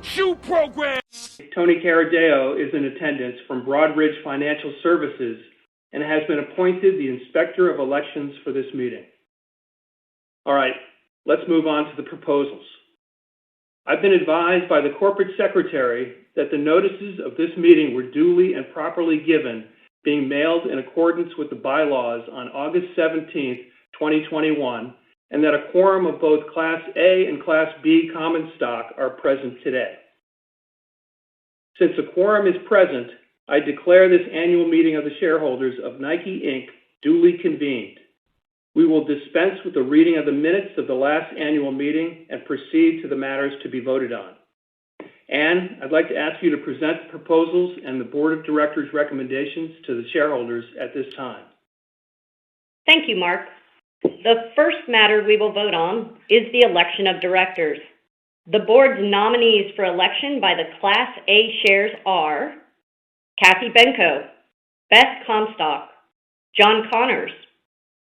Shoe program. Tony Caradeo is in attendance from Broadridge Financial Services and has been appointed the Inspector of Elections for this meeting. All right, let's move on to the proposals. I've been advised by the Corporate Secretary that the notices of this meeting were duly and properly given, being mailed in accordance with the bylaws on August 17th, 2021, and that a quorum of both Class A and Class B common stock are present today. Since a quorum is present, I declare this annual meeting of the shareholders of Nike, Inc. duly convened. We will dispense with the reading of the minutes of the last annual meeting and proceed to the matters to be voted on. Anne, I'd like to ask you to present the proposals and the Board of Directors' recommendations to the shareholders at this time. Thank you, Mark. The first matter we will vote on is the election of directors. The board's nominees for election by the Class A shares are Kathy Benko, Beth Comstock, John Connors,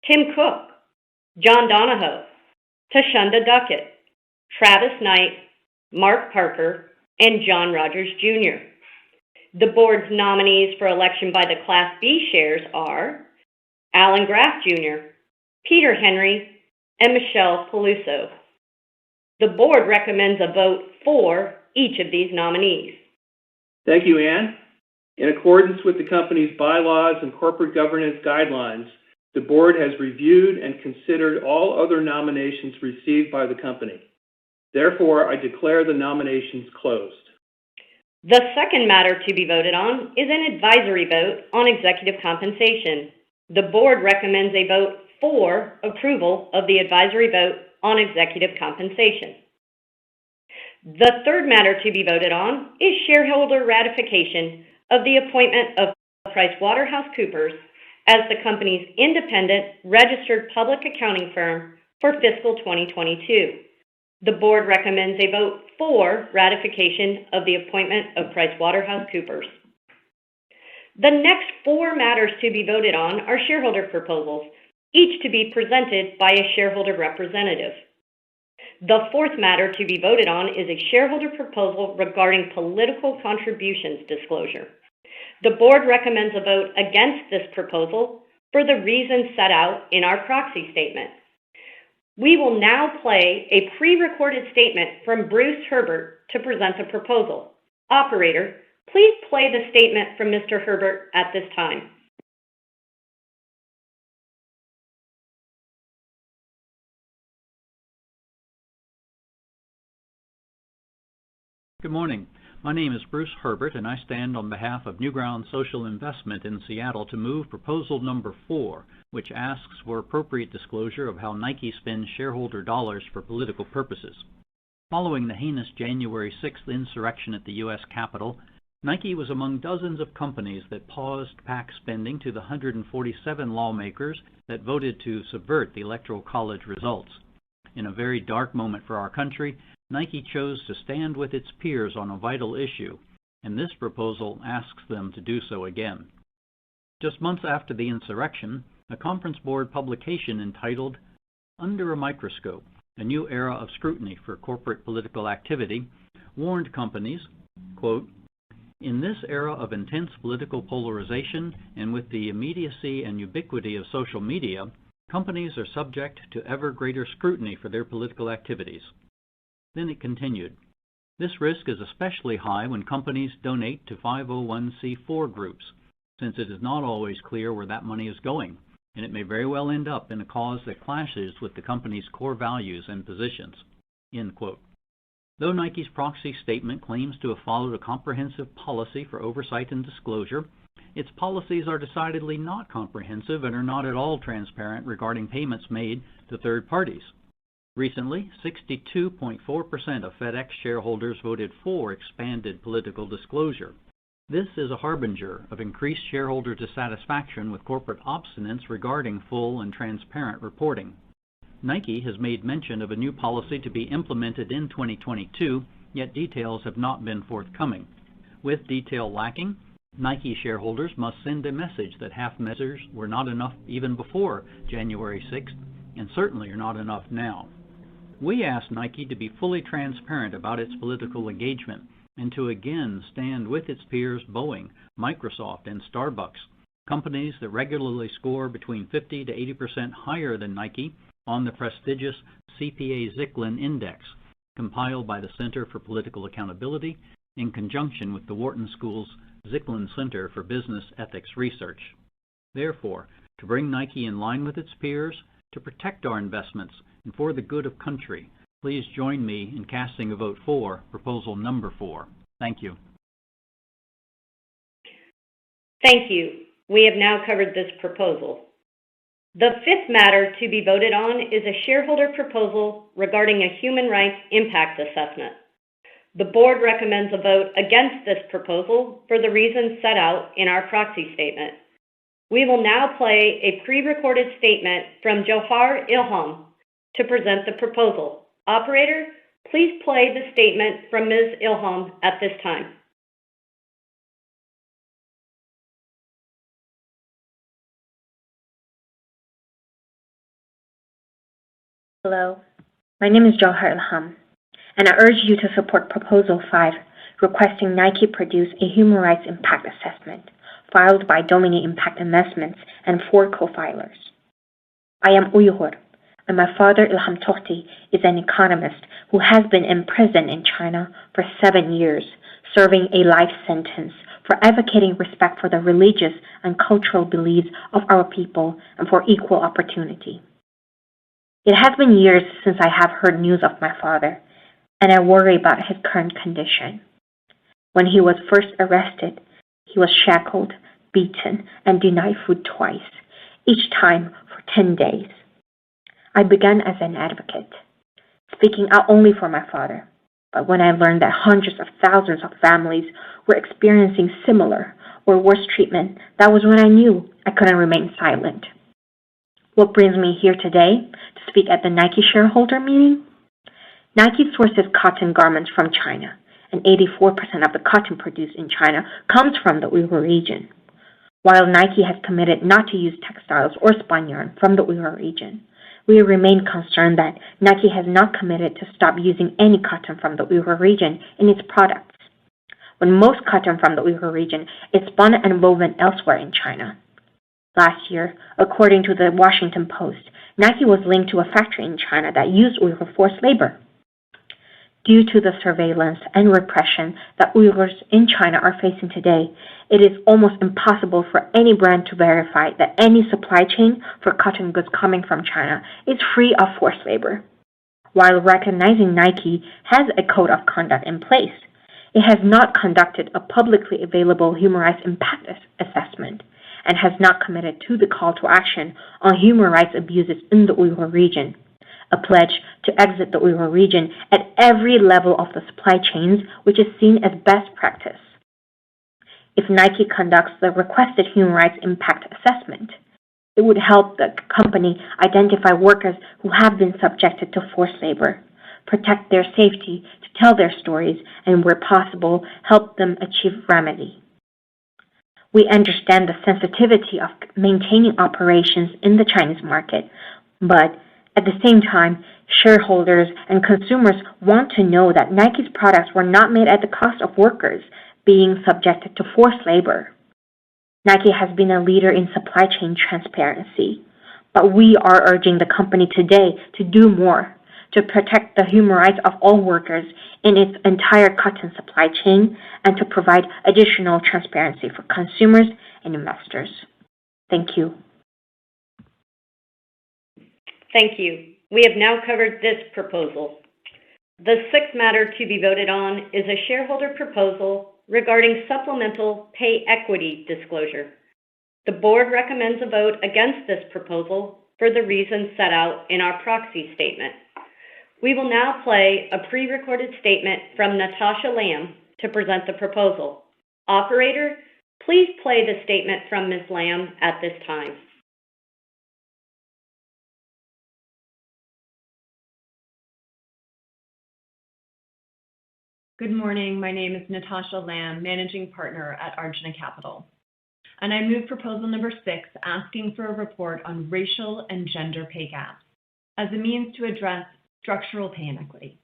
Tim Cook, John Donahoe, Tashunda Duckett, Travis Knight, Mark Parker, and John Rogers Jr. The board's nominees for election by the Class B shares are Alan Graff Jr., Peter Henry, and Michelle Peluso. The board recommends a vote for each of these nominees. Thank you, Anne. In accordance with the company's bylaws and corporate governance guidelines, the board has reviewed and considered all other nominations received by the company. Therefore, I declare the nominations closed. The second matter to be voted on is an advisory vote on executive compensation. The board recommends a vote for approval of the advisory vote on executive compensation. The third matter to be voted on is shareholder ratification of the appointment of PricewaterhouseCoopers as the company's independent registered public accounting firm for fiscal 2022. The board recommends a vote for ratification of the appointment of PricewaterhouseCoopers. The next four matters to be voted on are shareholder proposals, each to be presented by a shareholder representative. The fourth matter to be voted on is a shareholder proposal regarding political contributions disclosure. The board recommends a vote against this proposal for the reasons set out in our proxy statement. We will now play a pre-recorded statement from Bruce Herbert to present the proposal. Operator, please play the statement from Mr. Herbert at this time. Good morning. My name is Bruce Herbert, and I stand on behalf of Newground Social Investment in Seattle to move proposal number 4, which asks for appropriate disclosure of how Nike spends shareholder dollars for political purposes. Following the heinous January 6th insurrection at the U.S. Capitol, Nike was among dozens of companies that paused PAC spending to the 147 lawmakers that voted to subvert the Electoral College results. In a very dark moment for our country, Nike chose to stand with its peers on a vital issue, and this proposal asks them to do so again. Just months after the insurrection, a conference board publication entitled Under a Microscope, a New Era of Scrutiny for Corporate Political Activity, warned companies, quote, "In this era of intense political polarization and with the immediacy and ubiquity of social media, companies are subject to ever greater scrutiny for their political activities." Then it continued, "This risk is especially high when companies donate to 501c4 groups, since it is not always clear where that money is going, and it may very well end up in a cause that clashes with the company's core values and positions." End quote. Though Nike's proxy statement claims to have followed a comprehensive policy for oversight and disclosure, its policies are decidedly not comprehensive and are not at all transparent regarding payments made to third parties. Recently, 62.4% of FedEx shareholders voted for expanded political disclosure. This is a harbinger of increased shareholder dissatisfaction with corporate obstinance regarding full and transparent reporting. Nike has made mention of a new policy to be implemented in 2022, yet details have not been forthcoming. With detail lacking, Nike shareholders must send a message that half measures were not enough even before January 6th, and certainly are not enough now. We asked Nike to be fully transparent about its political engagement and to again stand with its peers Boeing, Microsoft, and Starbucks, companies that regularly score between 50 to 80% higher than Nike on the prestigious CPA-Zicklin Index, compiled by the Center for Political Accountability in conjunction with the Wharton School's Zicklin Center for Business Ethics Research. Therefore, to bring Nike in line with its peers, to protect our investments, and for the good of country, please join me in casting a vote for proposal number 4. Thank you. Thank you. We have now covered this proposal. The fifth matter to be voted on is a shareholder proposal regarding a human rights impact assessment. The board recommends a vote against this proposal for the reasons set out in our proxy statement. We will now play a pre-recorded statement from Johar Ilham to present the proposal. Operator, please play the statement from Ms. Ilham at this time. Hello, my name is Johar Ilham, and I urge you to support Proposal 5, requesting Nike produce a human rights impact assessment, filed by Domini Impact Investments and 4 co-filers. I am Uyghur, and my father Ilham Tohti is an economist who has been in prison in China for 7 years, serving a life sentence for advocating respect for the religious and cultural beliefs of our people and for equal opportunity. It has been years since I have heard news of my father, and I worry about his current condition. When he was first arrested, he was shackled, beaten, and denied food twice, each time for 10 days. I began as an advocate, speaking out only for my father, but when I learned that hundreds of thousands of families were experiencing similar or worse treatment, that was when I knew I couldn't remain silent. What brings me here today to speak at the Nike shareholder meeting? Nike sources cotton garments from China, and 84% of the cotton produced in China comes from the Uyghur region. While Nike has committed not to use textiles or spun yarn from the Uyghur region, we remain concerned that Nike has not committed to stop using any cotton from the Uyghur region in its products, when most cotton from the Uyghur region is spun and woven elsewhere in China. Last year, according to the Washington Post, Nike was linked to a factory in China that used Uyghur forced labor. Due to the surveillance and repression that Uyghurs in China are facing today, it is almost impossible for any brand to verify that any supply chain for cotton goods coming from China is free of forced labor. While recognizing Nike has a code of conduct in place, it has not conducted a publicly available human rights impact assessment and has not committed to the call to action on human rights abuses in the Uyghur region, a pledge to exit the Uyghur region at every level of the supply chains, which is seen as best practice. If Nike conducts the requested human rights impact assessment, it would help the company identify workers who have been subjected to forced labor, protect their safety to tell their stories, and where possible, help them achieve remedy. We understand the sensitivity of maintaining operations in the Chinese market, but at the same time, shareholders and consumers want to know that Nike's products were not made at the cost of workers being subjected to forced labor. Nike has been a leader in supply chain transparency, but we are urging the company today to do more to protect the human rights of all workers in its entire cotton supply chain and to provide additional transparency for consumers and investors. Thank you. Thank you. We have now covered this proposal. The sixth matter to be voted on is a shareholder proposal regarding supplemental pay equity disclosure. The board recommends a vote against this proposal for the reasons set out in our proxy statement. We will now play a pre-recorded statement from Natasha Lamb to present the proposal. Operator, please play the statement from Ms. Lamb at this time. Good morning. My name is Natasha Lamb, Managing Partner at Arjuna Capital. And I move proposal number 6, asking for a report on racial and gender pay gaps as a means to address structural pay inequity.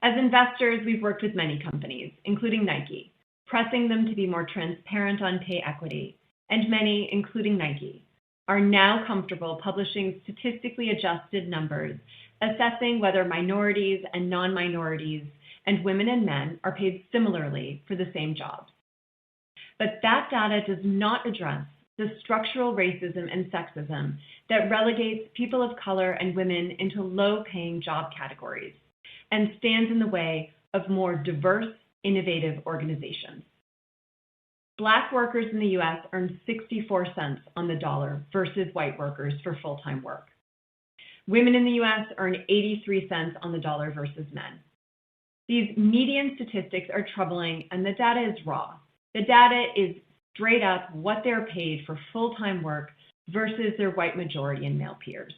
As investors, we've worked with many companies, including Nike, pressing them to be more transparent on pay equity, and many, including Nike, are now comfortable publishing statistically adjusted numbers assessing whether minorities and non-minorities and women and men are paid similarly for the same jobs. But that data does not address the structural racism and sexism that relegates people of color and women into low-paying job categories and stands in the way of more diverse, innovative organizations. Black workers in the U.S. earn 64 cents on the dollar versus white workers for full-time work. Women in the U.S. earn 83 cents on the dollar versus men. These median statistics are troubling, and the data is raw. The data is straight up what they're paid for full-time work versus their white majority and male peers.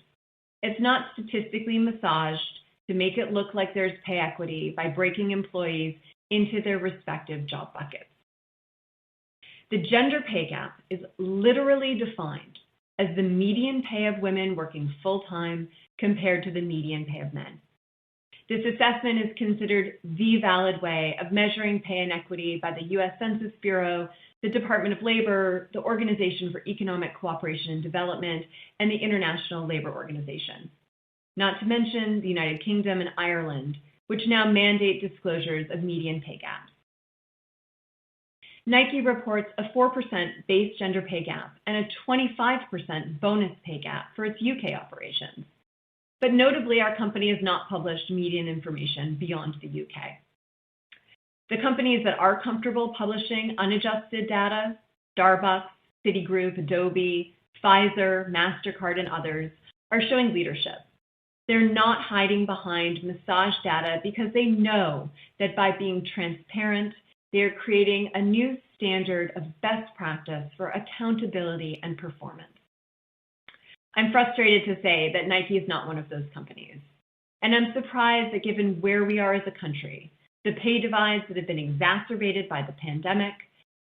It's not statistically massaged to make it look like there's pay equity by breaking employees into their respective job buckets. The gender pay gap is literally defined as the median pay of women working full-time compared to the median pay of men. This assessment is considered the valid way of measuring pay inequity by the U.S. Census Bureau, the Department of Labor, the Organization for Economic Cooperation and Development, and the International Labor Organization. Not to mention the United Kingdom and Ireland, which now mandate disclosures of median pay gaps. Nike reports a 4% base gender pay gap and a 25% bonus pay gap for its UK operations. But notably, our company has not published median information beyond the UK. The companies that are comfortable publishing unadjusted data, Starbucks, Citigroup, Adobe, Pfizer, MasterCard, and others, are showing leadership. They're not hiding behind massage data because they know that by being transparent, they are creating a new standard of best practice for accountability and performance. I'm frustrated to say that Nike is not one of those companies. And I'm surprised that given where we are as a country, the pay divides that have been exacerbated by the pandemic,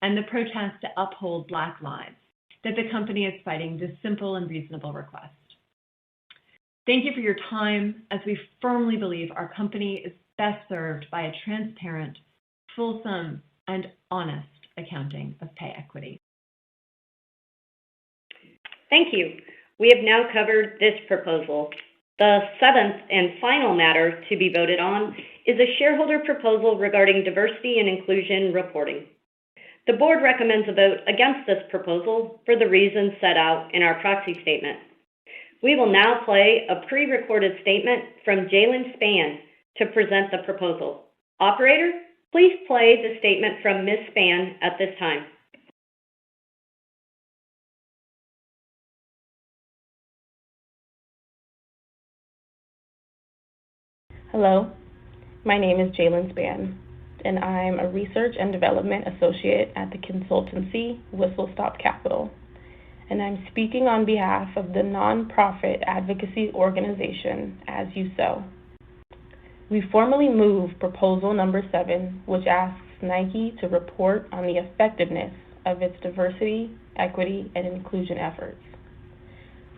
and the protests to uphold Black lives, that the company is fighting this simple and reasonable request. Thank you for your time, as we firmly believe our company is best served by a transparent, fulsome, and honest accounting of pay equity. Thank you. We have now covered this proposal. The seventh and final matter to be voted on is a shareholder proposal regarding diversity and inclusion reporting. The board recommends a vote against this proposal for the reasons set out in our proxy statement. We will now play a pre-recorded statement from Jalen Spann to present the proposal. Operator, please play the statement from Ms. Spann at this time. Hello, my name is Jalen Spann, and I'm a Research and Development Associate at the consultancy Whistle Stop Capital, and I'm speaking on behalf of the nonprofit advocacy organization As You Sow. We formally move proposal number 7, which asks Nike to report on the effectiveness of its diversity, equity, and inclusion efforts.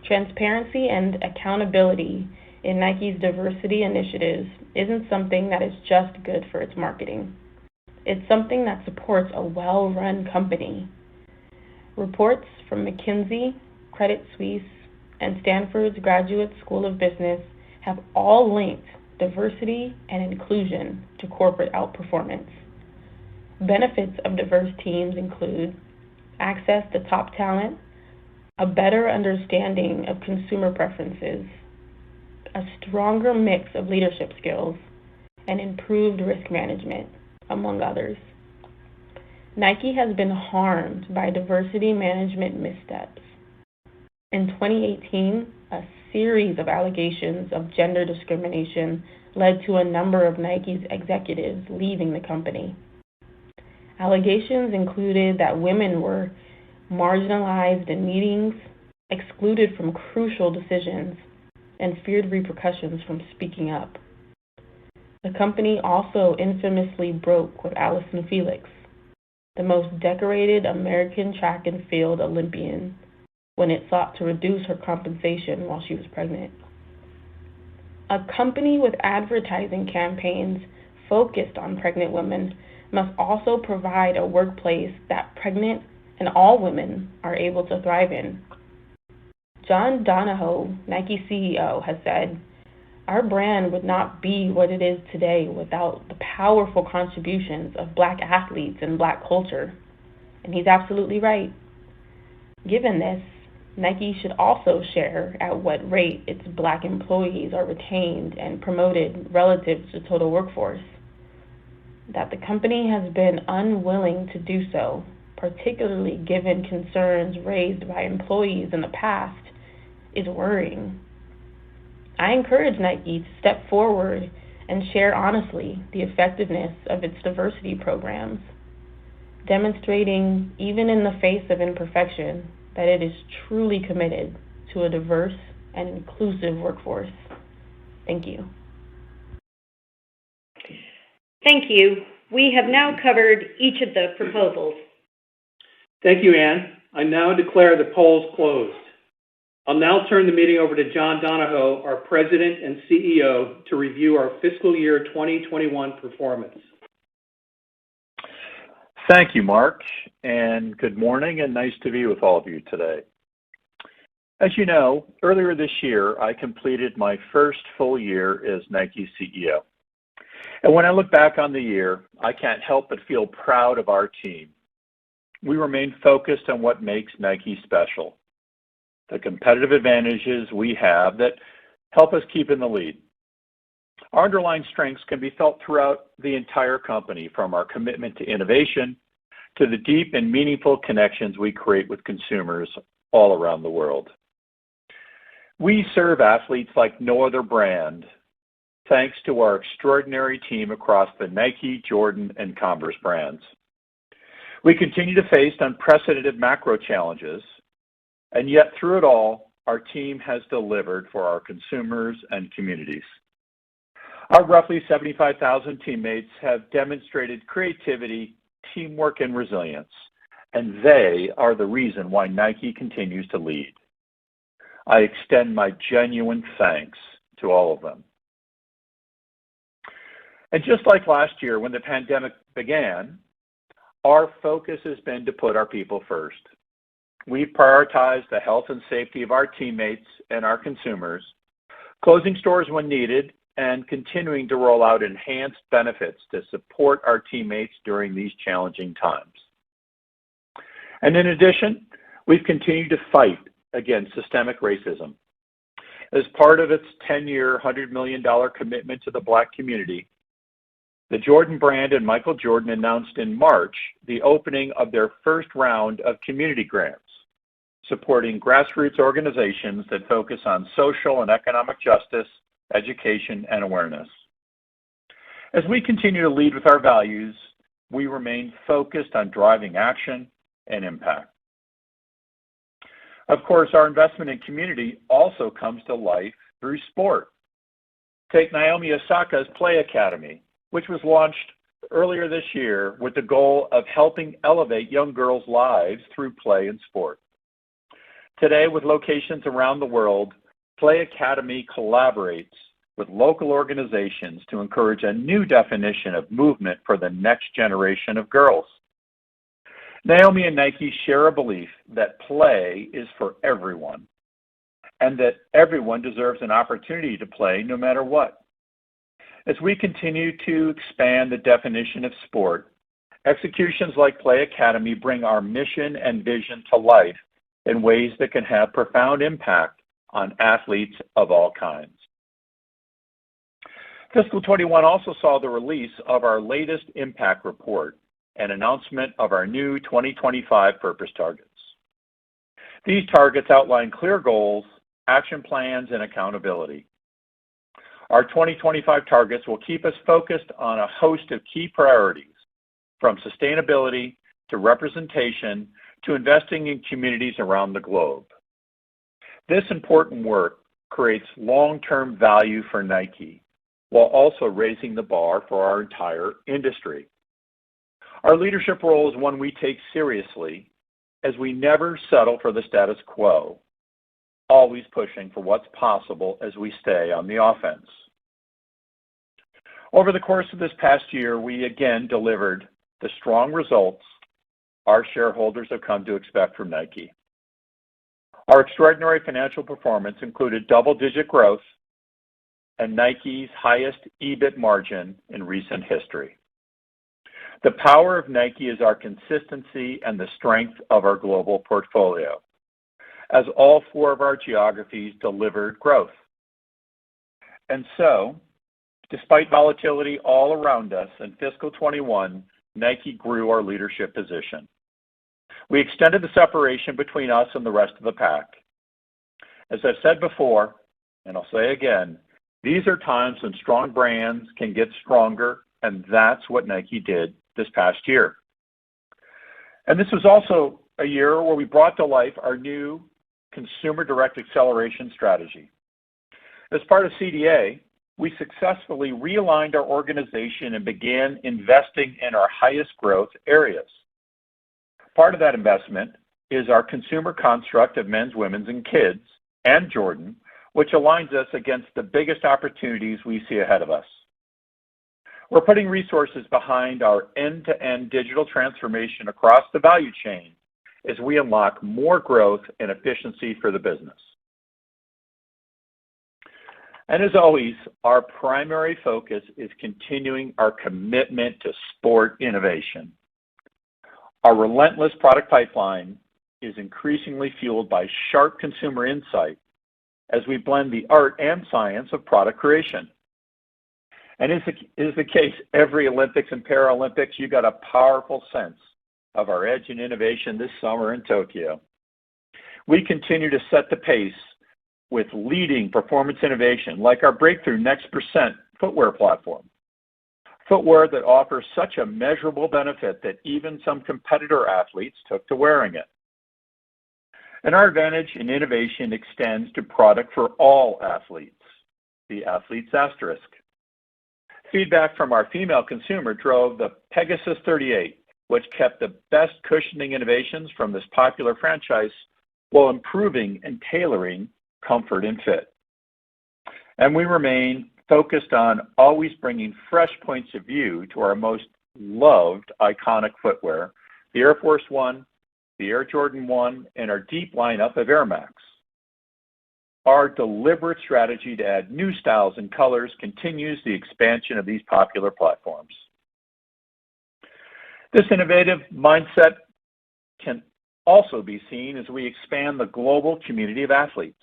Transparency and accountability in Nike's diversity initiatives isn't something that is just good for its marketing. It's something that supports a well-run company. Reports from McKinsey, Credit Suisse, and Stanford's Graduate School of Business have all linked diversity and inclusion to corporate outperformance. Benefits of diverse teams include access to top talent, a better understanding of consumer preferences, a stronger mix of leadership skills, and improved risk management, among others. Nike has been harmed by diversity management missteps. In 2018, a series of allegations of gender discrimination led to a number of Nike's executives leaving the company. Allegations included that women were marginalized in meetings, excluded from crucial decisions, and feared repercussions from speaking up. The company also infamously broke with Allison Felix, the most decorated American track and field Olympian, when it sought to reduce her compensation while she was pregnant. A company with advertising campaigns focused on pregnant women must also provide a workplace that pregnant and all women are able to thrive in. John Donahoe, Nike CEO, has said, "Our brand would not be what it is today without the powerful contributions of Black athletes and Black culture." And he's absolutely right. Given this, Nike should also share at what rate its Black employees are retained and promoted relative to total workforce. That the company has been unwilling to do so, particularly given concerns raised by employees in the past, is worrying. I encourage Nike to step forward and share honestly the effectiveness of its diversity programs, demonstrating, even in the face of imperfection, that it is truly committed to a diverse and inclusive workforce. Thank you. Thank you. We have now covered each of the proposals. Thank you, Ann. I now declare the polls closed. I'll now turn the meeting over to John Donahoe, our President and CEO, to review our fiscal year 2021 performance. Thank you, Mark, and good morning and nice to be with all of you today. As you know, earlier this year, I completed my first full year as Nike CEO. And when I look back on the year, I can't help but feel proud of our team. We remain focused on what makes Nike special, the competitive advantages we have that help us keep in the lead. Our underlying strengths can be felt throughout the entire company, from our commitment to innovation to the deep and meaningful connections we create with consumers all around the world. We serve athletes like no other brand, thanks to our extraordinary team across the Nike, Jordan, and Converse brands. We continue to face unprecedented macro challenges, and yet through it all, our team has delivered for our consumers and communities. Our roughly 75,000 teammates have demonstrated creativity, teamwork, and resilience, and they are the reason why Nike continues to lead. I extend my genuine thanks to all of them. And just like last year when the pandemic began, our focus has been to put our people first. We've prioritized the health and safety of our teammates and our consumers, closing stores when needed, and continuing to roll out enhanced benefits to support our teammates during these challenging times. And in addition, we've continued to fight against systemic racism. As part of its 10-year, $100 million commitment to the Black community, the Jordan brand and Michael Jordan announced in March the opening of their first round of community grants, supporting grassroots organizations that focus on social and economic justice, education, and awareness. As we continue to lead with our values, we remain focused on driving action and impact. Of course, our investment in community also comes to life through sport. Take Naomi Osaka's Play Academy, which was launched earlier this year with the goal of helping elevate young girls' lives through play and sport. Today, with locations around the world, Play Academy collaborates with local organizations to encourage a new definition of movement for the next generation of girls. Naomi and Nike share a belief that play is for everyone, and that everyone deserves an opportunity to play no matter what. As we continue to expand the definition of sport, executions like Play Academy bring our mission and vision to life in ways that can have profound impact on athletes of all kinds. Fiscal 21 also saw the release of our latest impact report and announcement of our new 2025 purpose targets. These targets outline clear goals, action plans, and accountability. Our 2025 targets will keep us focused on a host of key priorities, from sustainability to representation to investing in communities around the globe. This important work creates long-term value for Nike, while also raising the bar for our entire industry. Our leadership role is one we take seriously, as we never settle for the status quo, always pushing for what's possible as we stay on the offense. Over the course of this past year, we again delivered the strong results our shareholders have come to expect from Nike. Our extraordinary financial performance included double-digit growth and Nike's highest EBIT margin in recent history. The power of Nike is our consistency and the strength of our global portfolio, as all 4 of our geographies delivered growth. And so, despite volatility all around us in fiscal 21, Nike grew our leadership position. We extended the separation between us and the rest of the pack. As I've said before, and I'll say again, these are times when strong brands can get stronger, and that's what Nike did this past year. And this was also a year where we brought to life our new Consumer Direct Acceleration strategy. As part of CDA, we successfully realigned our organization and began investing in our highest growth areas. Part of that investment is our consumer construct of men's, women's, and kids, and Jordan, which aligns us against the biggest opportunities we see ahead of us. We're putting resources behind our end-to-end digital transformation across the value chain as we unlock more growth and efficiency for the business. And as always, our primary focus is continuing our commitment to sport innovation. Our relentless product pipeline is increasingly fueled by sharp consumer insight as we blend the art and science of product creation. And as is the case every Olympics and Paralympics, you got a powerful sense of our edge in innovation this summer in Tokyo. We continue to set the pace with leading performance innovation like our breakthrough Next% footwear platform. Footwear that offers such a measurable benefit that even some competitor athletes took to wearing it. And our advantage in innovation extends to product for all athletes, the athlete's asterisk. Feedback from our female consumer drove the Pegasus 38, which kept the best cushioning innovations from this popular franchise while improving and tailoring comfort and fit. And we remain focused on always bringing fresh points of view to our most loved iconic footwear, the Air Force 1, the Air Jordan 1, and our deep lineup of Air Max. Our deliberate strategy to add new styles and colors continues the expansion of these popular platforms. This innovative mindset can also be seen as we expand the global community of athletes.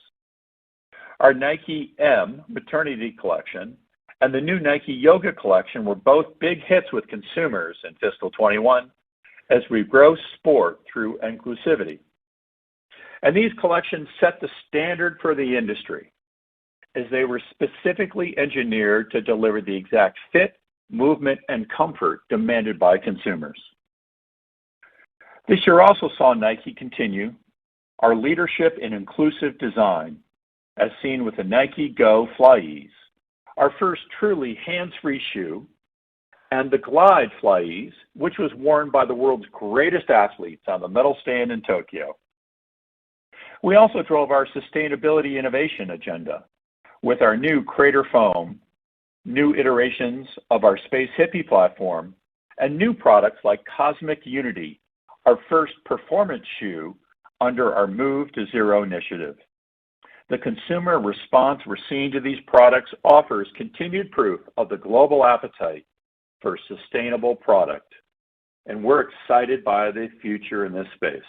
Our Nike M maternity collection and the new Nike Yoga collection were both big hits with consumers in fiscal 21 as we grow sport through inclusivity. And these collections set the standard for the industry as they were specifically engineered to deliver the exact fit, movement, and comfort demanded by consumers. This year also saw Nike continue our leadership in inclusive design, as seen with the Nike Go FlyEase, our first truly hands-free shoe, and the Glide FlyEase, which was worn by the world's greatest athletes on the medal stand in Tokyo. We also drove our sustainability innovation agenda with our new Crater Foam, new iterations of our Space Hippie platform, and new products like Cosmic Unity, our first performance shoe under our Move to Zero initiative. The consumer response we're seeing to these products offers continued proof of the global appetite for sustainable product, and we're excited by the future in this space.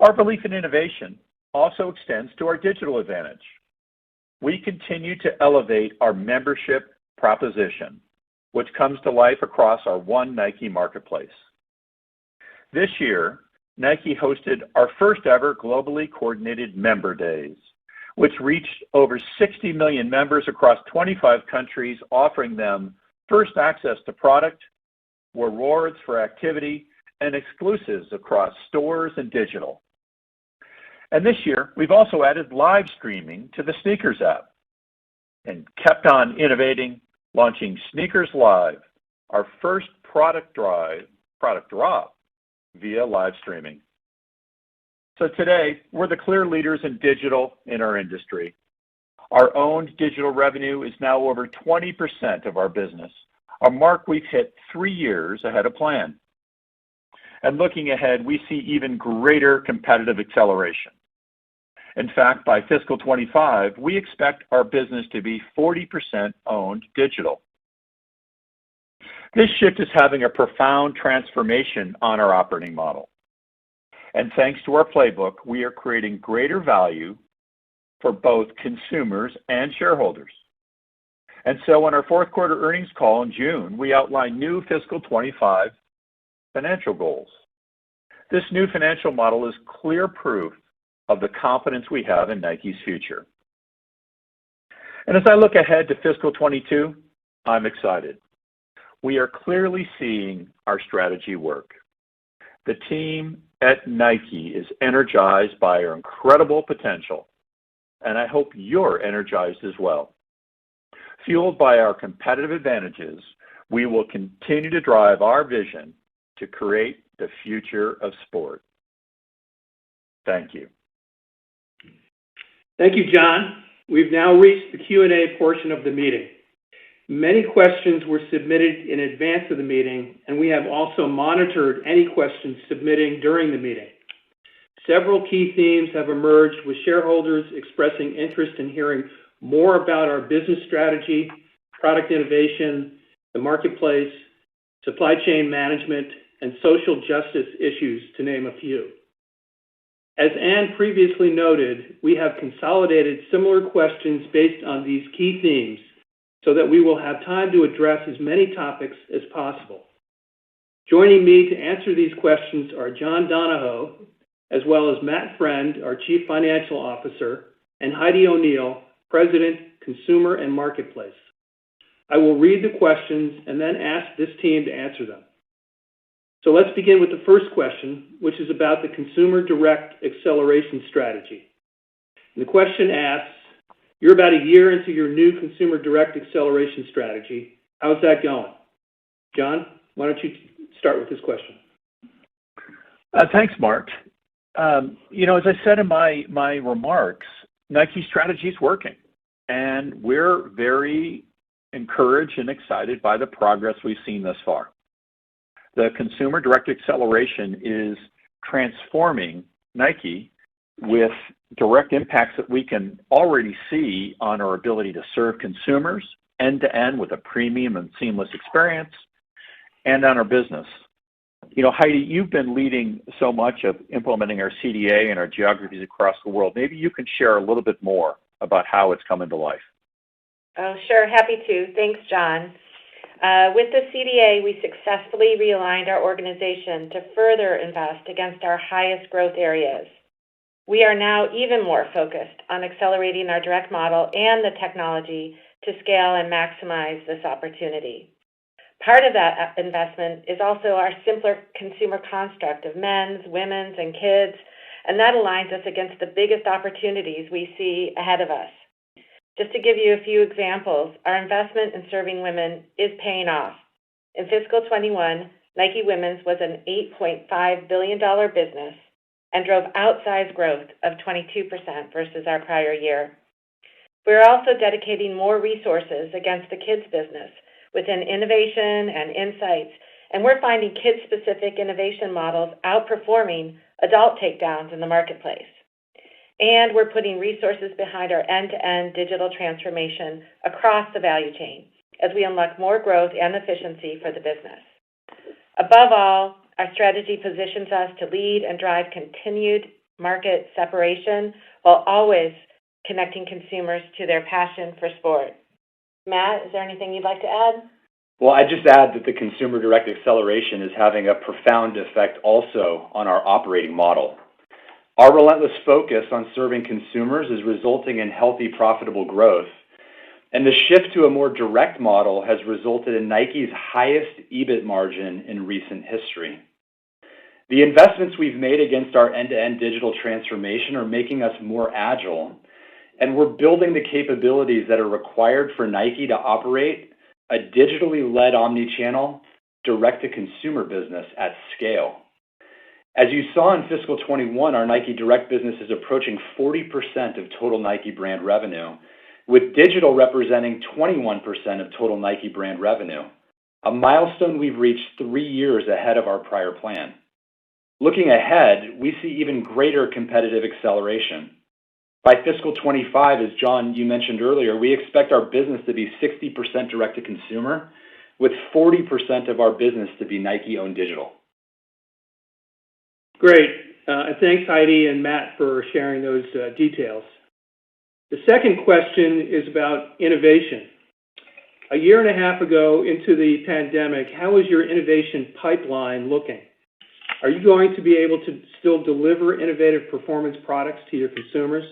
Our belief in innovation also extends to our digital advantage. We continue to elevate our membership proposition, which comes to life across our One Nike marketplace. This year, Nike hosted our first ever globally coordinated Member Days, which reached over 60 million members across 25 countries, offering them first access to product, rewards for activity, and exclusives across stores and digital. And this year, we've also added live streaming to the Sneakers app and kept on innovating, launching Sneakers Live, our first product drop via live streaming. So today, we're the clear leaders in digital in our industry. Our owned digital revenue is now over 20% of our business, a mark we've hit 3 years ahead of plan. And looking ahead, we see even greater competitive acceleration. In fact, by fiscal 25, we expect our business to be 40% owned digital. This shift is having a profound transformation on our operating model. And thanks to our playbook, we are creating greater value for both consumers and shareholders. And so on our fourth quarter earnings call in June, we outlined new fiscal 25 financial goals. This new financial model is clear proof of the confidence we have in Nike's future. And as I look ahead to fiscal 22, I'm excited. We are clearly seeing our strategy work. The team at Nike is energized by our incredible potential, and I hope you're energized as well. Fueled by our competitive advantages, we will continue to drive our vision to create the future of sport. Thank you. Thank you, John. We've now reached the Q&A portion of the meeting. Many questions were submitted in advance of the meeting, and we have also monitored any questions submitted during the meeting. Several key themes have emerged, with shareholders expressing interest in hearing more about our business strategy, product innovation, the marketplace, supply chain management, and social justice issues, to name a few. As Ann previously noted, we have consolidated similar questions based on these key themes so that we will have time to address as many topics as possible. Joining me to answer these questions are John Donahoe, as well as Matt Friend, our Chief Financial Officer, and Heidi O'Neill, President, Consumer and Marketplace. I will read the questions and then ask this team to answer them. So let's begin with the first question, which is about the Consumer Direct Acceleration Strategy. And the question asks, you're about a year into your new Consumer Direct Acceleration Strategy. How's that going? John, why don't you start with this question? Thanks, Mark. As I said in my remarks, Nike's strategy is working, and we're very encouraged and excited by the progress we've seen thus far. The Consumer Direct Acceleration is transforming Nike with direct impacts that we can already see on our ability to serve consumers end-to-end with a premium and seamless experience, and on our business. Heidi, you've been leading so much of implementing our CDA and our geographies across the world. Maybe you can share a little bit more about how it's coming to life. Oh, sure. Happy to. Thanks, John. With the CDA, we successfully realigned our organization to further invest against our highest growth areas. We are now even more focused on accelerating our direct model and the technology to scale and maximize this opportunity. Part of that investment is also our simpler consumer construct of men's, women's, and kids, and that aligns us against the biggest opportunities we see ahead of us. Just to give you a few examples, our investment in serving women is paying off. In fiscal 21, Nike Women's was an $8.5 billion business and drove outsized growth of 22% versus our prior year. We're also dedicating more resources against the kids business within innovation and insights, and we're finding kid-specific innovation models outperforming adult takedowns in the marketplace. And we're putting resources behind our end-to-end digital transformation across the value chain as we unlock more growth and efficiency for the business. Above all, our strategy positions us to lead and drive continued market separation while always connecting consumers to their passion for sport. Matt, is there anything you'd like to add? Well, I'd just add that the Consumer Direct Acceleration is having a profound effect also on our operating model. Our relentless focus on serving consumers is resulting in healthy, profitable growth, and the shift to a more direct model has resulted in Nike's highest EBIT margin in recent history. The investments we've made against our end-to-end digital transformation are making us more agile, and we're building the capabilities that are required for Nike to operate a digitally led omnichannel direct-to-consumer business at scale. As you saw in fiscal 21, our Nike Direct business is approaching 40% of total Nike brand revenue, with digital representing 21% of total Nike brand revenue, a milestone we've reached 3 years ahead of our prior plan. Looking ahead, we see even greater competitive acceleration. By fiscal 25, as John, you mentioned earlier, we expect our business to be 60% direct-to-consumer, with 40% of our business to be Nike-owned digital. Great. Thanks, Heidi and Matt, for sharing those details. The second question is about innovation. A year and a half ago into the pandemic, how is your innovation pipeline looking? Are you going to be able to still deliver innovative performance products to your consumers?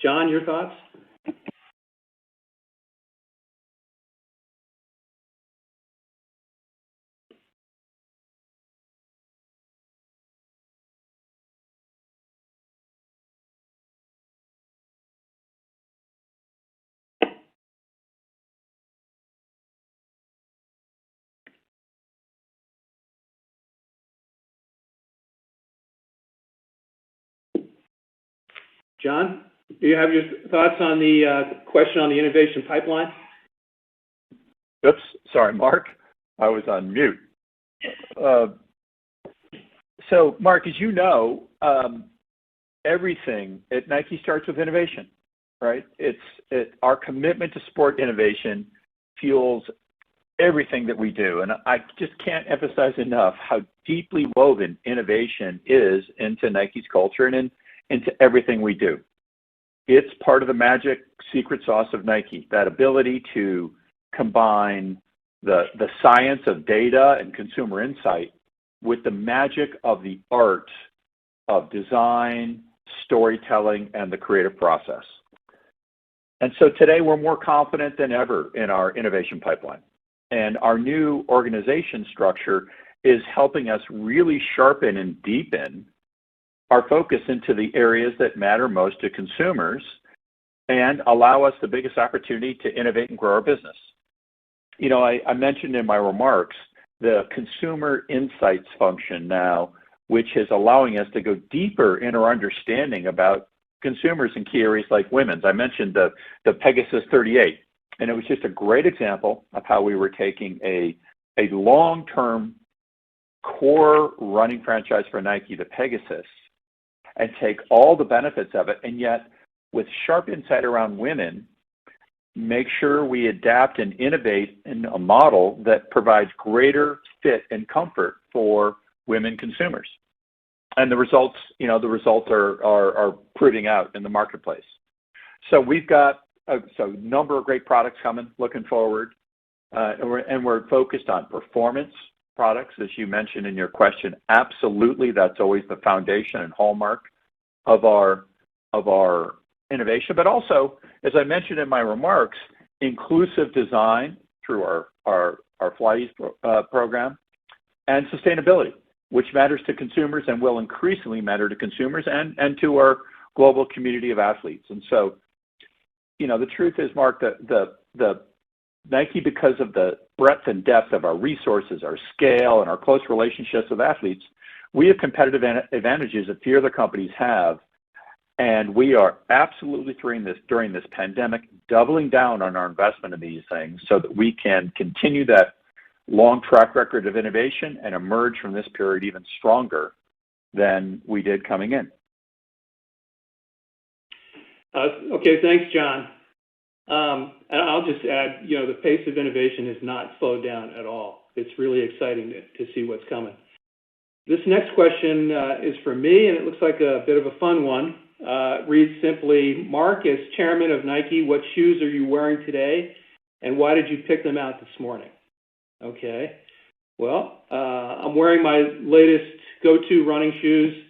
John, your thoughts? John, do you have your thoughts on the question on the innovation pipeline? Oops, sorry, Mark. I was on mute. So, Mark, as you know, everything at Nike starts with innovation, right? Our commitment to sport innovation fuels everything that we do. And I just can't emphasize enough how deeply woven innovation is into Nike's culture and into everything we do. It's part of the magic secret sauce of Nike, that ability to combine the science of data and consumer insight with the magic of the art of design, storytelling, and the creative process. And so today we're more confident than ever in our innovation pipeline. And our new organization structure is helping us really sharpen and deepen our focus into the areas that matter most to consumers and allow us the biggest opportunity to innovate and grow our business. You know, I mentioned in my remarks the consumer insights function now, which is allowing us to go deeper in our understanding about consumers in key areas like women's. I mentioned the Pegasus 38, and it was just a great example of how we were taking a long-term core running franchise for Nike, the Pegasus, and take all the benefits of it, and yet with sharp insight around women, make sure we adapt and innovate in a model that provides greater fit and comfort for women consumers. And the results are proving out in the marketplace. So we've got a number of great products coming, looking forward, and we're focused on performance products, as you mentioned in your question. Absolutely, that's always the foundation and hallmark of our innovation. But also, as I mentioned in my remarks, inclusive design through our Fly program, and sustainability, which matters to consumers and will increasingly matter to consumers and to our global community of athletes. And so, you know, the truth is, Mark, the Nike, because of the breadth and depth of our resources, our scale, and our close relationships with athletes, we have competitive advantages that few other companies have. And we are absolutely during this pandemic, doubling down on our investment in these things so that we can continue that long track record of innovation and emerge from this period even stronger than we did coming in. Okay, thanks, John. And I'll just add, you know, the pace of innovation has not slowed down at all. It's really exciting to see what's coming. This next question is for me, and it looks like a bit of a fun one. Reads simply, Mark, as chairman of Nike, what shoes are you wearing today, and why did you pick them out this morning? Okay. Well, I'm wearing my latest go-to running shoes,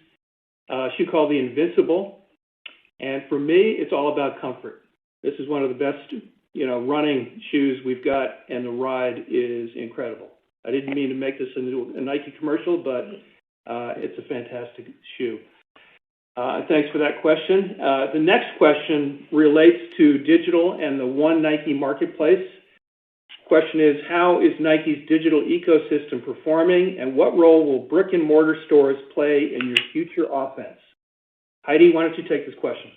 a shoe called the Invincible. And for me, it's all about comfort. This is one of the best, you know, running shoes we've got, and the ride is incredible. I didn't mean to make this into a Nike commercial, but it's a fantastic shoe. Thanks for that question. The next question relates to digital and the One Nike marketplace. Question is, how is Nike's digital ecosystem performing, and what role will brick and mortar stores play in your future offense? Heidi, why don't you take this question?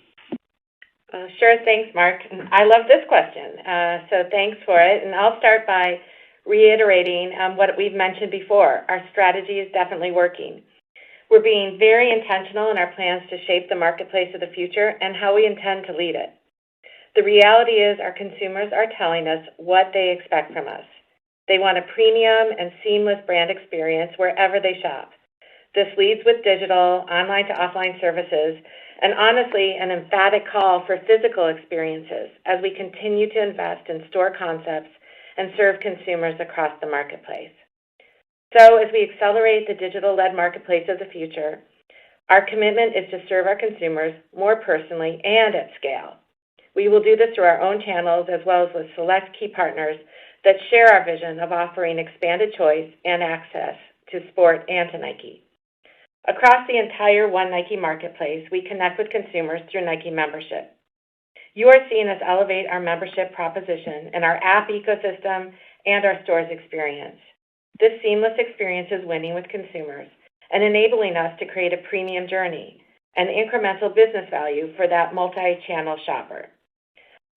Sure, thanks, Mark. And I love this question, so thanks for it. And I'll start by reiterating what we've mentioned before. Our strategy is definitely working. We're being very intentional in our plans to shape the marketplace of the future and how we intend to lead it. The reality is our consumers are telling us what they expect from us. They want a premium and seamless brand experience wherever they shop. This leads with digital, online to offline services, and honestly, an emphatic call for physical experiences as we continue to invest in store concepts and serve consumers across the marketplace. So as we accelerate the digital-led marketplace of the future, our commitment is to serve our consumers more personally and at scale. We will do this through our own channels as well as with select key partners that share our vision of offering expanded choice and access to sport and to Nike. Across the entire One Nike marketplace, we connect with consumers through Nike membership. You are seeing us elevate our membership proposition in our app ecosystem and our stores experience. This seamless experience is winning with consumers and enabling us to create a premium journey and incremental business value for that multi-channel shopper.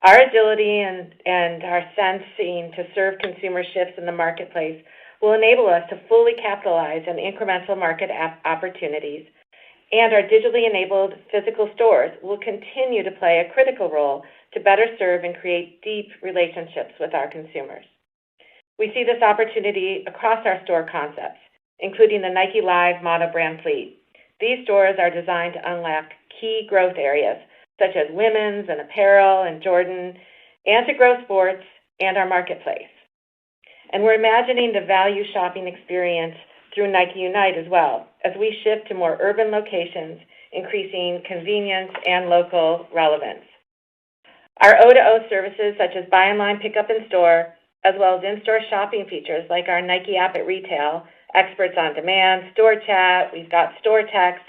Our agility and our sensing to serve consumer shifts in the marketplace will enable us to fully capitalize on incremental market opportunities, and our digitally enabled physical stores will continue to play a critical role to better serve and create deep relationships with our consumers. We see this opportunity across our store concepts, including the Nike Live mono-brand fleet. These stores are designed to unlock key growth areas, such as women's and apparel and Jordan, and to grow sports and our marketplace. And we're imagining the value shopping experience through Nike Unite as well, as we shift to more urban locations, increasing convenience and local relevance. Our O2O services, such as buy online, pick up in store, as well as in-store shopping features like our Nike app at retail, experts on demand, store chat, we've got store text,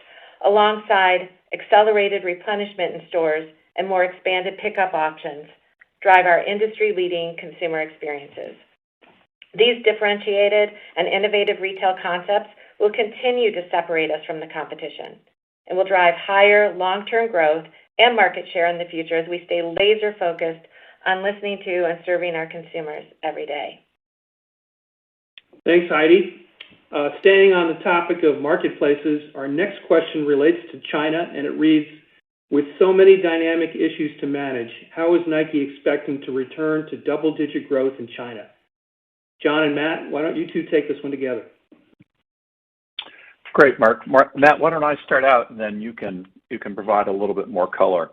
alongside accelerated replenishment in stores and more expanded pickup options, drive our industry-leading consumer experiences. These differentiated and innovative retail concepts will continue to separate us from the competition and will drive higher long-term growth and market share in the future as we stay laser-focused on listening to and serving our consumers every day. Thanks, Heidi. Staying on the topic of marketplaces, our next question relates to China, and it reads, with so many dynamic issues to manage, how is Nike expecting to return to double-digit growth in China? John and Matt, why don't you two take this one together? Great, Mark. Matt, why don't I start out, and then you can provide a little bit more color.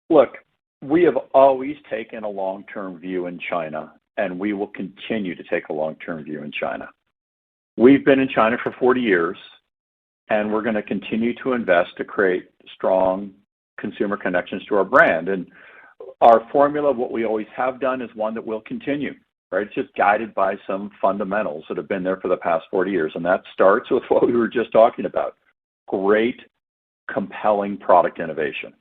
Look, we have always taken a long-term view in China, and we will continue to take a long-term view in China. We've been in China for 40 years, and we're going to continue to invest to create strong consumer connections to our brand. And our formula, what we always have done, is one that will continue. Right? It's just guided by some fundamentals that have been there for the past 40 years. And that starts with what we were just talking about, great, compelling product innovation.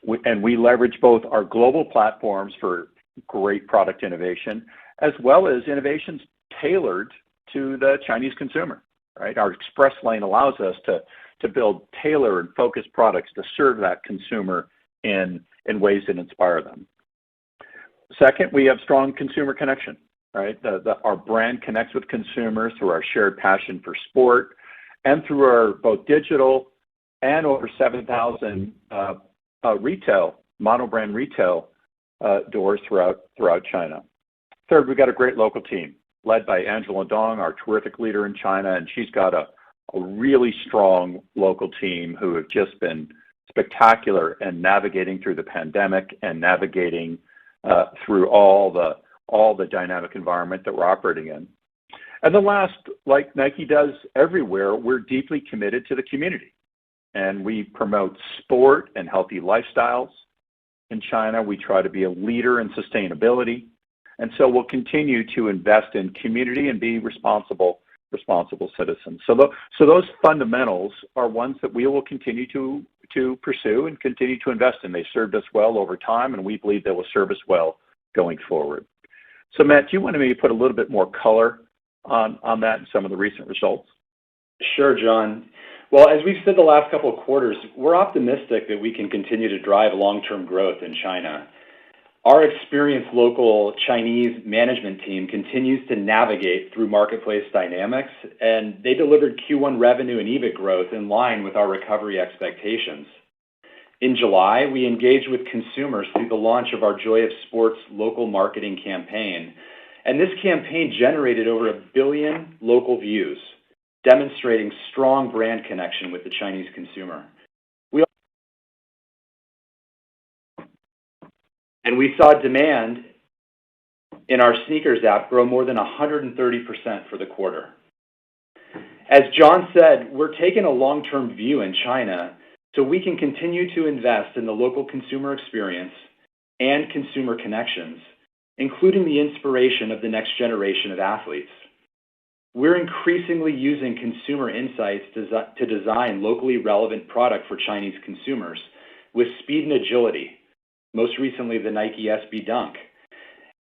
We leverage both our global platforms for great product innovation, as well as innovations tailored to the Chinese consumer. Right? Our Express Lane allows us to build tailored and focused products to serve that consumer in ways that inspire them. Second, we have strong consumer connection, right? Our brand connects with consumers through our shared passion for sport and through our both digital and over 7,000 retail, mono-brand retail doors throughout China. Third, we've got a great local team led by Angela Dong, our terrific leader in China, and she's got a really strong local team who have just been spectacular in navigating through the pandemic and navigating through all the dynamic environment that we're operating in. And the last, like Nike does everywhere, we're deeply committed to the community. And we promote sport and healthy lifestyles. In China, we try to be a leader in sustainability. And so we'll continue to invest in community and be responsible citizens. So those fundamentals are ones that we will continue to pursue and continue to invest in. They served us well over time, and we believe they will serve us well going forward. So, Matt, do you want to maybe put a little bit more color on that and some of the recent results? Sure, John. Well, as we've said the last couple of quarters, we're optimistic that we can continue to drive long-term growth in China. Our experienced local Chinese management team continues to navigate through marketplace dynamics, and they delivered Q1 revenue and EBIT growth in line with our recovery expectations. In July, we engaged with consumers through the launch of our Joy of Sports local marketing campaign, and this campaign generated over 1 billion local views, demonstrating strong brand connection with the Chinese consumer. We saw demand in our sneakers app grow more than 130% for the quarter. As John said, we're taking a long-term view in China so we can continue to invest in the local consumer experience and consumer connections, including the inspiration of the next generation of athletes. We're increasingly using consumer insights to design locally relevant product for Chinese consumers with speed and agility, most recently the Nike SB Dunk.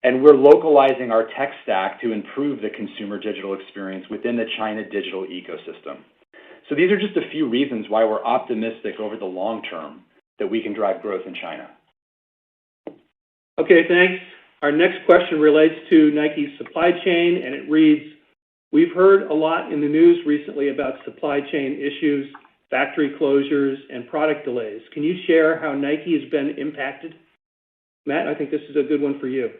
And we're localizing our tech stack to improve the consumer digital experience within the China digital ecosystem. So these are just a few reasons why we're optimistic over the long term that we can drive growth in China. Okay, thanks. Our next question relates to Nike's supply chain, and it reads, we've heard a lot in the news recently about supply chain issues, factory closures, and product delays. Can you share how Nike has been impacted? Matt, I think this is a good one for you.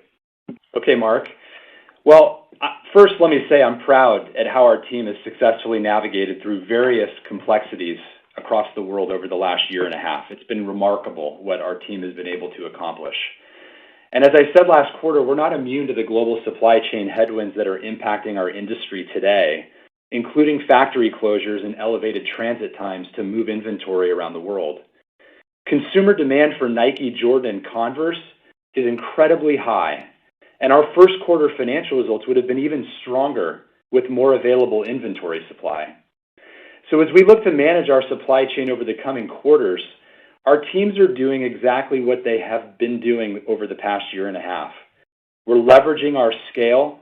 Okay, Mark. Well, first let me say I'm proud at how our team has successfully navigated through various complexities across the world over the last year and a half. It's been remarkable what our team has been able to accomplish. And as I said last quarter, we're not immune to the global supply chain headwinds that are impacting our industry today, including factory closures and elevated transit times to move inventory around the world. Consumer demand for Nike, Jordan, and Converse is incredibly high, and our first quarter financial results would have been even stronger with more available inventory supply. So as we look to manage our supply chain over the coming quarters, our teams are doing exactly what they have been doing over the past year and a half. We're leveraging our scale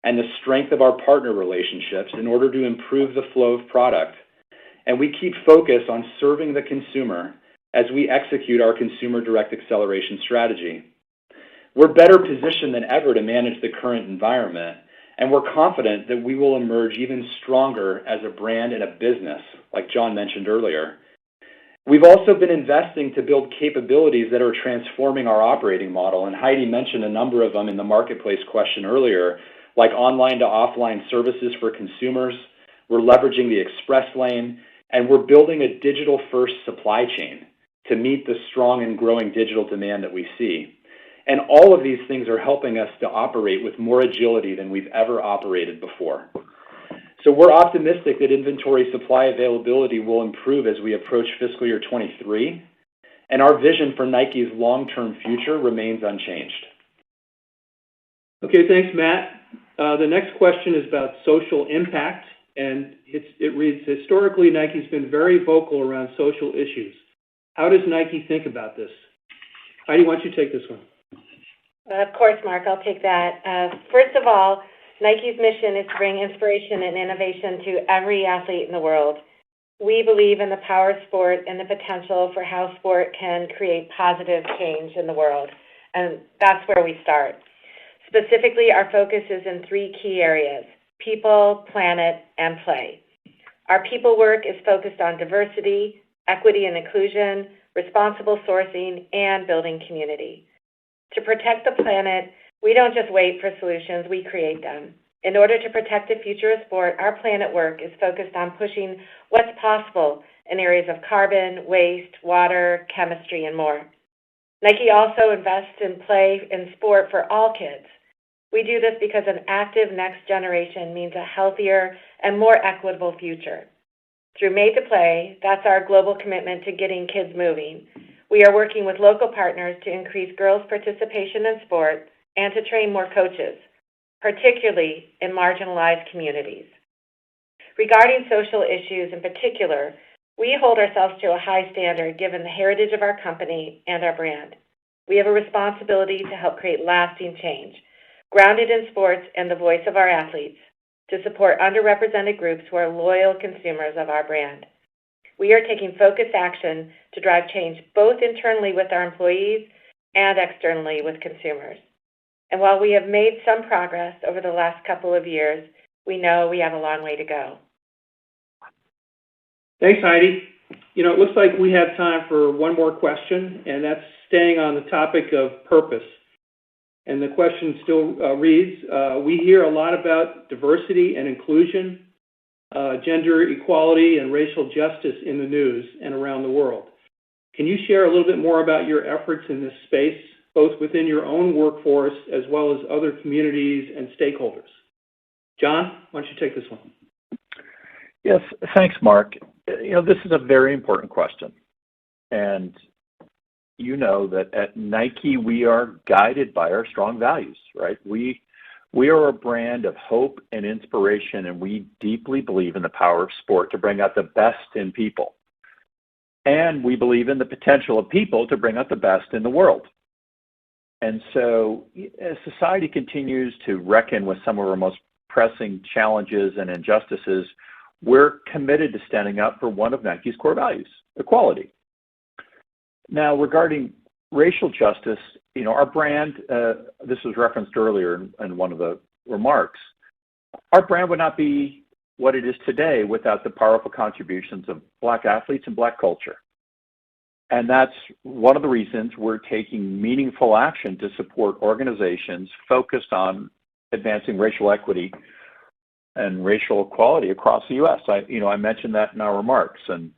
and the strength of our partner relationships in order to improve the flow of product, and we keep focus on serving the consumer as we execute our consumer direct acceleration strategy. We're better positioned than ever to manage the current environment, and we're confident that we will emerge even stronger as a brand and a business, like John mentioned earlier. We've also been investing to build capabilities that are transforming our operating model, and Heidi mentioned a number of them in the marketplace question earlier, like online to offline services for consumers. We're leveraging the express lane, and we're building a digital-first supply chain to meet the strong and growing digital demand that we see. And all of these things are helping us to operate with more agility than we've ever operated before. So we're optimistic that inventory supply availability will improve as we approach fiscal year 23, and our vision for Nike's long-term future remains unchanged. Okay, thanks, Matt. The next question is about social impact, and it reads, historically, Nike's been very vocal around social issues. How does Nike think about this? Heidi, why don't you take this one? Of course, Mark, I'll take that. First of all, Nike's mission is to bring inspiration and innovation to every athlete in the world. We believe in the power of sport and the potential for how sport can create positive change in the world, and that's where we start. Specifically, our focus is in 3 key areas: people, planet, and play. Our people work is focused on diversity, equity and inclusion, responsible sourcing, and building community. To protect the planet, we don't just wait for solutions, we create them. In order to protect the future of sport, our planet work is focused on pushing what's possible in areas of carbon, waste, water, chemistry, and more. Nike also invests in play and sport for all kids. We do this because an active next generation means a healthier and more equitable future. Through Made to Play, that's our global commitment to getting kids moving. We are working with local partners to increase girls' participation in sport and to train more coaches, particularly in marginalized communities. Regarding social issues in particular, we hold ourselves to a high standard given the heritage of our company and our brand. We have a responsibility to help create lasting change, grounded in sports and the voice of our athletes, to support underrepresented groups who are loyal consumers of our brand. we are taking focused action to drive change both internally with our employees and externally with consumers. And while we have made some progress over the last couple of years, we know we have a long way to go. Thanks, Heidi. It looks like we have time for one more question, and that's staying on the topic of purpose. And the question still reads, we hear a lot about diversity and inclusion, gender equality, and racial justice in the news and around the world. Can you share a little bit more about your efforts in this space, both within your own workforce as well as other communities and stakeholders? John, why don't you take this one? Yes, thanks, Mark. This is a very important question. And you know that at Nike, we are guided by our strong values, right? We are a brand of hope and inspiration, and we deeply believe in the power of sport to bring out the best in people. And we believe in the potential of people to bring out the best in the world. And so as society continues to reckon with some of our most pressing challenges and injustices, we're committed to standing up for one of Nike's core values, equality. Now, regarding racial justice, our brand, this was referenced earlier in one of the remarks, our brand would not be what it is today without the powerful contributions of Black athletes and Black culture. And that's one of the reasons we're taking meaningful action to support organizations focused on advancing racial equity and racial equality across the U.S. I mentioned that in our remarks. And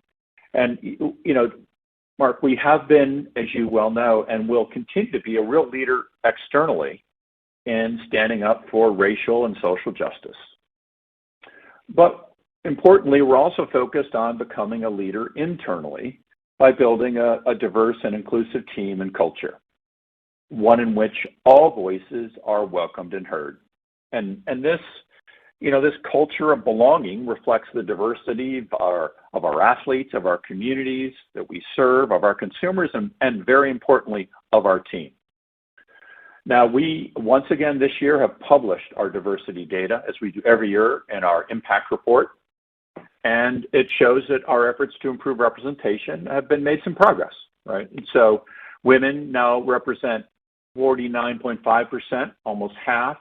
Mark, we have been, as you well know, and will continue to be a real leader externally in standing up for racial and social justice. But importantly, we're also focused on becoming a leader internally by building a diverse and inclusive team and culture, one in which all voices are welcomed and heard. And this culture of belonging reflects the diversity of our athletes, of our communities that we serve, of our consumers, and very importantly, of our team. Now, we, once again this year, have published our diversity data, as we do every year, in our impact report. And it shows that our efforts to improve representation have been made some progress, right? And so women now represent 49.5%, almost half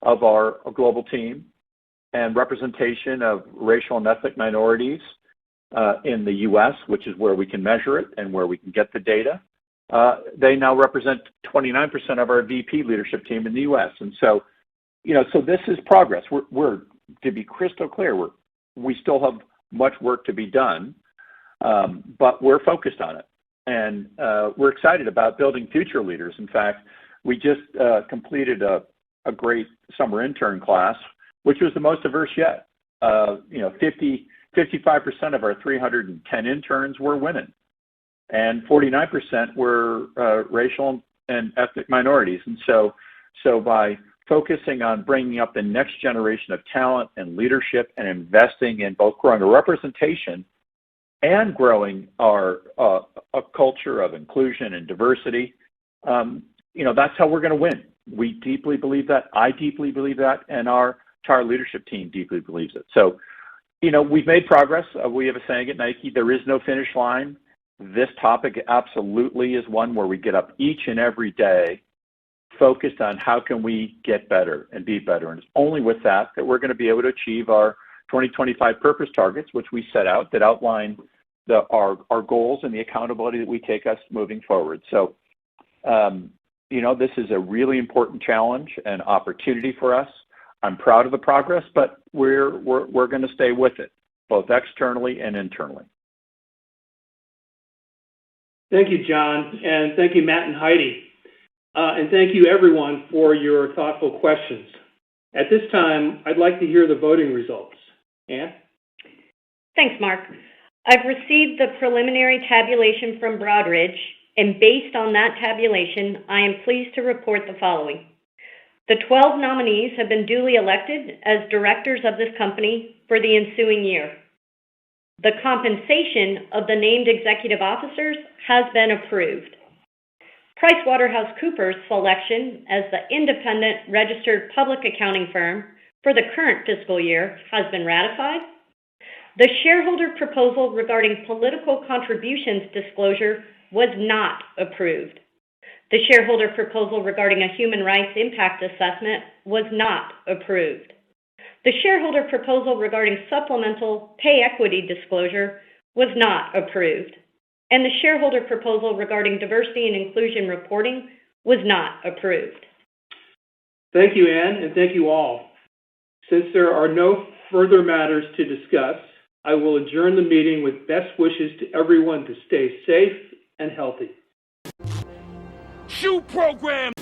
of our global team, and representation of racial and ethnic minorities in the U.S., which is where we can measure it and where we can get the data. They now represent 29% of our VP leadership team in the U.S. And so, so this is progress. We're to be crystal clear, we still have much work to be done, but we're focused on it. And we're excited about building future leaders. In fact, we just completed a great summer intern class, which was the most diverse yet. 55% of our 310 interns were women, and 49% were racial and ethnic minorities. And so by focusing on bringing up the next generation of talent and leadership and investing in both growing our representation and growing our a culture of inclusion and diversity, that's how we're going to win. We deeply believe that. I deeply believe that, and our entire leadership team deeply believes it. So, we've made progress. We have a saying at Nike, there is no finish line. This topic absolutely is one where we get up each and every day focused on how can we get better and be better. And it's only with that we're going to be able to achieve our 2025 purpose targets, which we set out that outline our goals and the accountability that we take us moving forward. So, this is a really important challenge and opportunity for us. I'm proud of the progress, but we're going to stay with it, both externally and internally. Thank you, John, and thank you, Matt and Heidi. And thank you, everyone, for your thoughtful questions. At this time, I'd like to hear the voting results. Ann? Thanks, Mark. I've received the preliminary tabulation from Broadridge, and based on that tabulation, I am pleased to report the following. The 12 nominees have been duly elected as directors of this company for the ensuing year. The compensation of the named executive officers has been approved. PricewaterhouseCoopers' selection as the independent registered public accounting firm for the current fiscal year has been ratified. The shareholder proposal regarding political contributions disclosure was not approved. The shareholder proposal regarding a human rights impact assessment was not approved. The shareholder proposal regarding supplemental pay equity disclosure was not approved. And the shareholder proposal regarding diversity and inclusion reporting was not approved. Thank you, Ann, and thank you all. Since there are no further matters to discuss, I will adjourn the meeting with best wishes to everyone to stay safe and healthy. Shoe program!